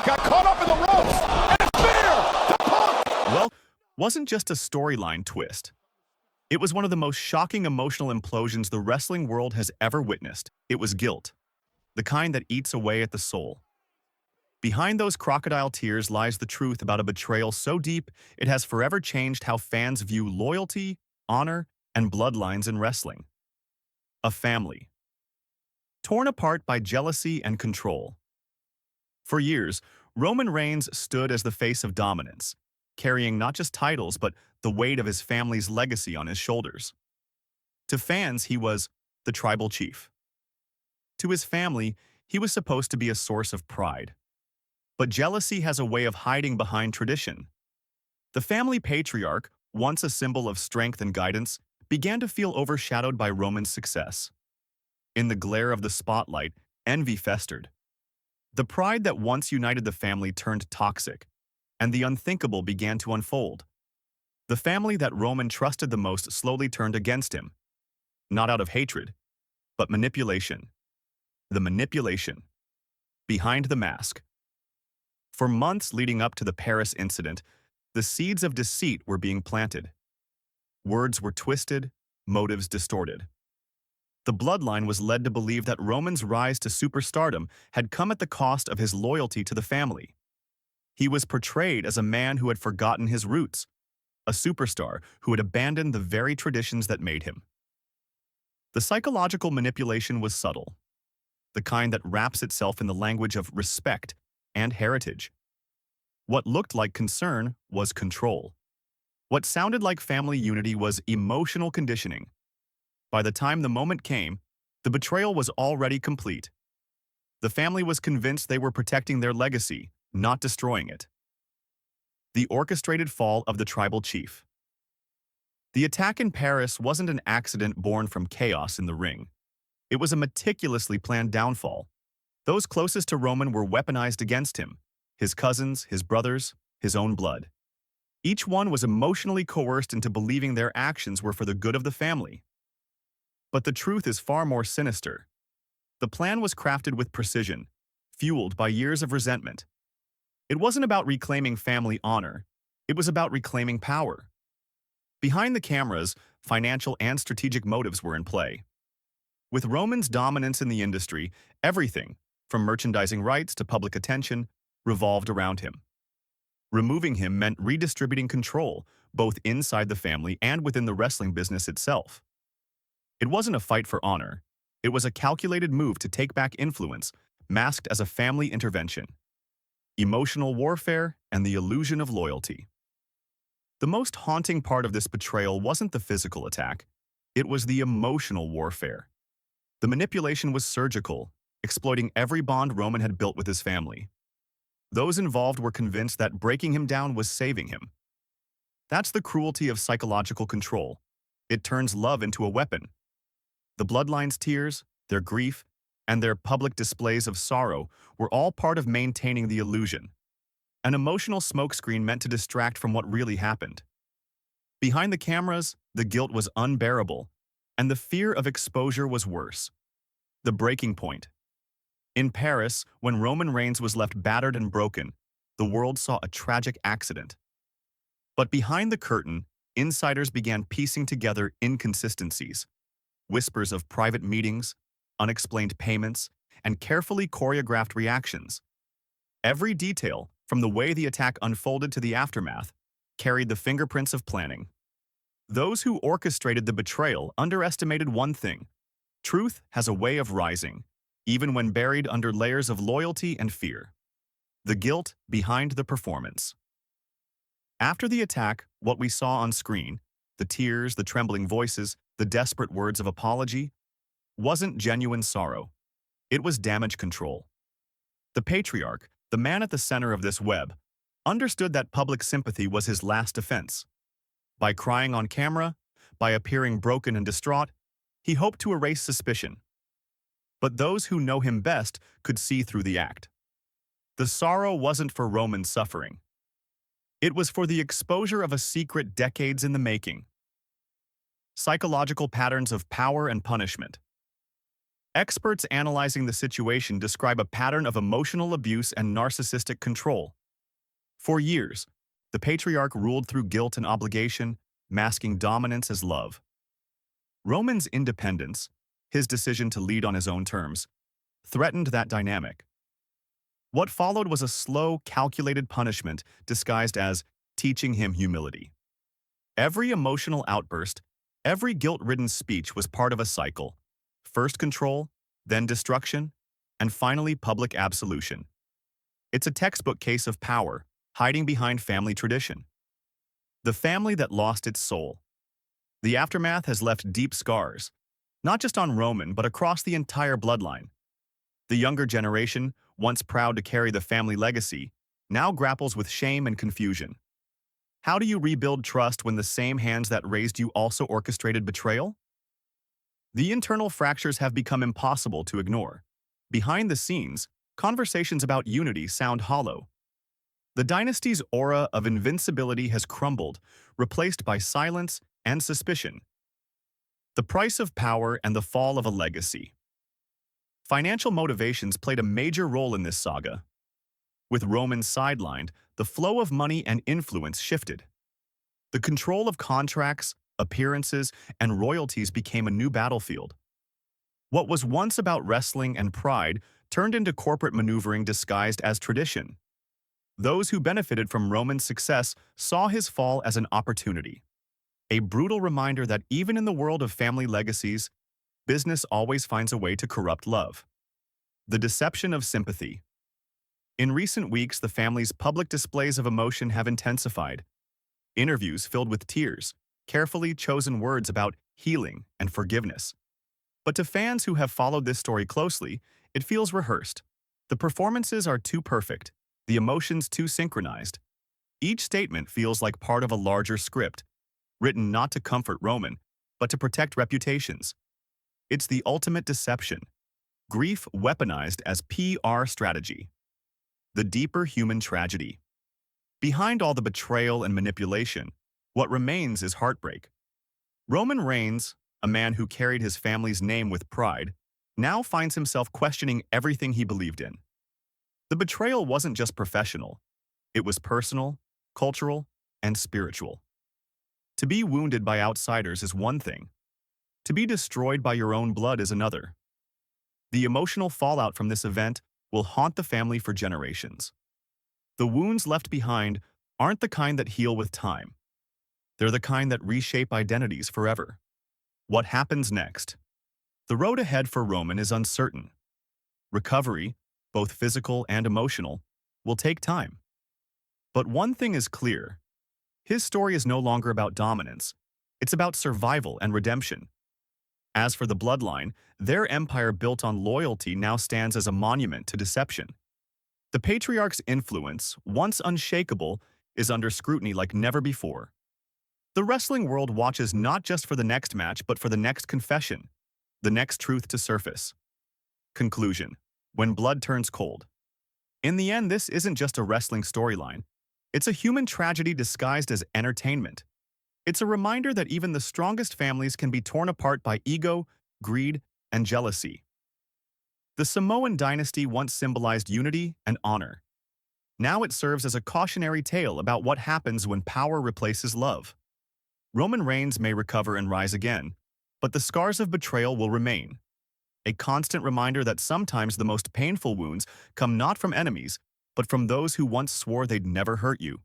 got caught up in the ropes, and spear to Punk! Well, wasn't just a storyline twist. It was one of the most shocking emotional implosions the wrestling world has ever witnessed. It was guilt, the kind that eats away at the soul. Behind those crocodile tears lies the truth about a betrayal so deep it has forever changed how fans view loyalty, honor, and bloodlines in wrestling. A family, torn apart by jealousy and control. For years, Roman Reigns stood as the face of dominance, carrying not just titles but the weight of his family's legacy on his shoulders. To fans, he was the tribal chief. To his family, he was supposed to be a source of pride. But jealousy has a way of hiding behind tradition. The family patriarch, once a symbol of strength and guidance, began to feel overshadowed by Roman's success. In the glare of the spotlight, envy festered. The pride that once united the family turned toxic, and the unthinkable began to unfold. The family that Roman trusted the most slowly turned against him, not out of hatred, but manipulation. The manipulation behind the mask. For months leading up to the Paris incident, the seeds of deceit were being planted. Words were twisted, motives distorted. The bloodline was led to believe that Roman's rise to superstardom had come at the cost of his loyalty to the family. He was portrayed as a man who had forgotten his roots, a superstar who had abandoned the very traditions that made him. The psychological manipulation was subtle, the kind that wraps itself in the language of respect and heritage. What looked like concern was control. What sounded like family unity was emotional conditioning. By the time the moment came, the betrayal was already complete. The family was convinced they were protecting their legacy, not destroying it. The orchestrated fall of the tribal chief. The attack in Paris wasn't an accident born from chaos in the ring. It was a meticulously planned downfall. Those closest to Roman were weaponized against him, his cousins, his brothers, his own blood. Each one was emotionally coerced into believing their actions were for the good of the family. But the truth is far more sinister. The plan was crafted with precision, fueled by years of resentment. It wasn't about reclaiming family honor, it was about reclaiming power. Behind the cameras, financial and strategic motives were in play. With Roman's dominance in the industry, everything, from merchandising rights to public attention, revolved around him. Removing him meant redistributing control, both inside the family and within the wrestling business itself. It wasn't a fight for honor. It was a calculated move to take back influence, masked as a family intervention. Emotional warfare and the illusion of loyalty. The most haunting part of this betrayal wasn't the physical attack. It was the emotional warfare. The manipulation was surgical, exploiting every bond Roman had built with his family. Those involved were convinced that breaking him down was saving him. That's the cruelty of psychological control. It turns love into a weapon. The bloodline's tears, their grief, and their public displays of sorrow were all part of maintaining the illusion. An emotional smokescreen meant to distract from what really happened. Behind the cameras, the guilt was unbearable, and the fear of exposure was worse. The breaking point. In Paris, when Roman Reigns was left battered and broken, the world saw a tragic accident. But behind the curtain, insiders began piecing together inconsistencies, whispers of private meetings, unexplained payments, and carefully choreographed reactions. Every detail, from the way the attack unfolded to the aftermath, carried the fingerprints of planning. Those who orchestrated the betrayal underestimated one thing: truth has a way of rising, even when buried under layers of loyalty and fear. The guilt behind the performance. After the attack, what we saw on screen, the tears, the trembling voices, the desperate words of apology, wasn't genuine sorrow. It was damage control. The patriarch, the man at the center of this web, understood that public sympathy was his last defense. By crying on camera, by appearing broken and distraught, he hoped to erase suspicion. But those who know him best could see through the act. The sorrow wasn't for Roman's suffering. It was for the exposure of a secret decades in the making. Psychological patterns of power and punishment. Experts analyzing the situation describe a pattern of emotional abuse and narcissistic control. For years, the patriarch ruled through guilt and obligation, masking dominance as love. Roman's independence, his decision to lead on his own terms, threatened that dynamic. What followed was a slow, calculated punishment disguised as teaching him humility. Every emotional outburst, every guilt-ridden speech was part of a cycle: first control, then destruction, and finally public absolution. It's a textbook case of power, hiding behind family tradition. The family that lost its soul. The aftermath has left deep scars, not just on Roman, but across the entire bloodline. The younger generation, once proud to carry the family legacy, now grapples with shame and confusion. How do you rebuild trust when the same hands that raised you also orchestrated betrayal? The internal fractures have become impossible to ignore. Behind the scenes, conversations about unity sound hollow. The dynasty's aura of invincibility has crumbled, replaced by silence and suspicion. The price of power and the fall of a legacy. Financial motivations played a major role in this saga. With Roman sidelined, the flow of money and influence shifted. The control of contracts, appearances, and royalties became a new battlefield. What was once about wrestling and pride turned into corporate maneuvering disguised as tradition. Those who benefited from Roman's success saw his fall as an opportunity. A brutal reminder that even in the world of family legacies, business always finds a way to corrupt love. The deception of sympathy. In recent weeks, the family's public displays of emotion have intensified. Interviews filled with tears, carefully chosen words about healing and forgiveness. But to fans who have followed this story closely, it feels rehearsed. The performances are too perfect, the emotions too synchronized. Each statement feels like part of a larger script, written not to comfort Roman, but to protect reputations. It's the ultimate deception. Grief weaponized as PR strategy. The deeper human tragedy. Behind all the betrayal and manipulation, what remains is heartbreak. Roman Reigns, a man who carried his family's name with pride, now finds himself questioning everything he believed in. The betrayal wasn't just professional. It was personal, cultural, and spiritual. To be wounded by outsiders is one thing. To be destroyed by your own blood is another. The emotional fallout from this event will haunt the family for generations. The wounds left behind aren't the kind that heal with time. They're the kind that reshape identities forever. What happens next? The road ahead for Roman is uncertain. Recovery, both physical and emotional, will take time. But one thing is clear. His story is no longer about dominance. It's about survival and redemption. As for the bloodline, their empire built on loyalty now stands as a monument to deception. The patriarch's influence, once unshakable, is under scrutiny like never before. The wrestling world watches not just for the next match, but for the next confession, the next truth to surface. Conclusion: when blood turns cold. In the end, this isn't just a wrestling storyline. It's a human tragedy disguised as entertainment. It's a reminder that even the strongest families can be torn apart by ego, greed, and jealousy. The Samoan dynasty once symbolized unity and honor. Now it serves as a cautionary tale about what happens when power replaces love. Roman Reigns may recover and rise again, but the scars of betrayal will remain. A constant reminder that sometimes the most painful wounds come not from enemies, but from those who once swore they'd never hurt you.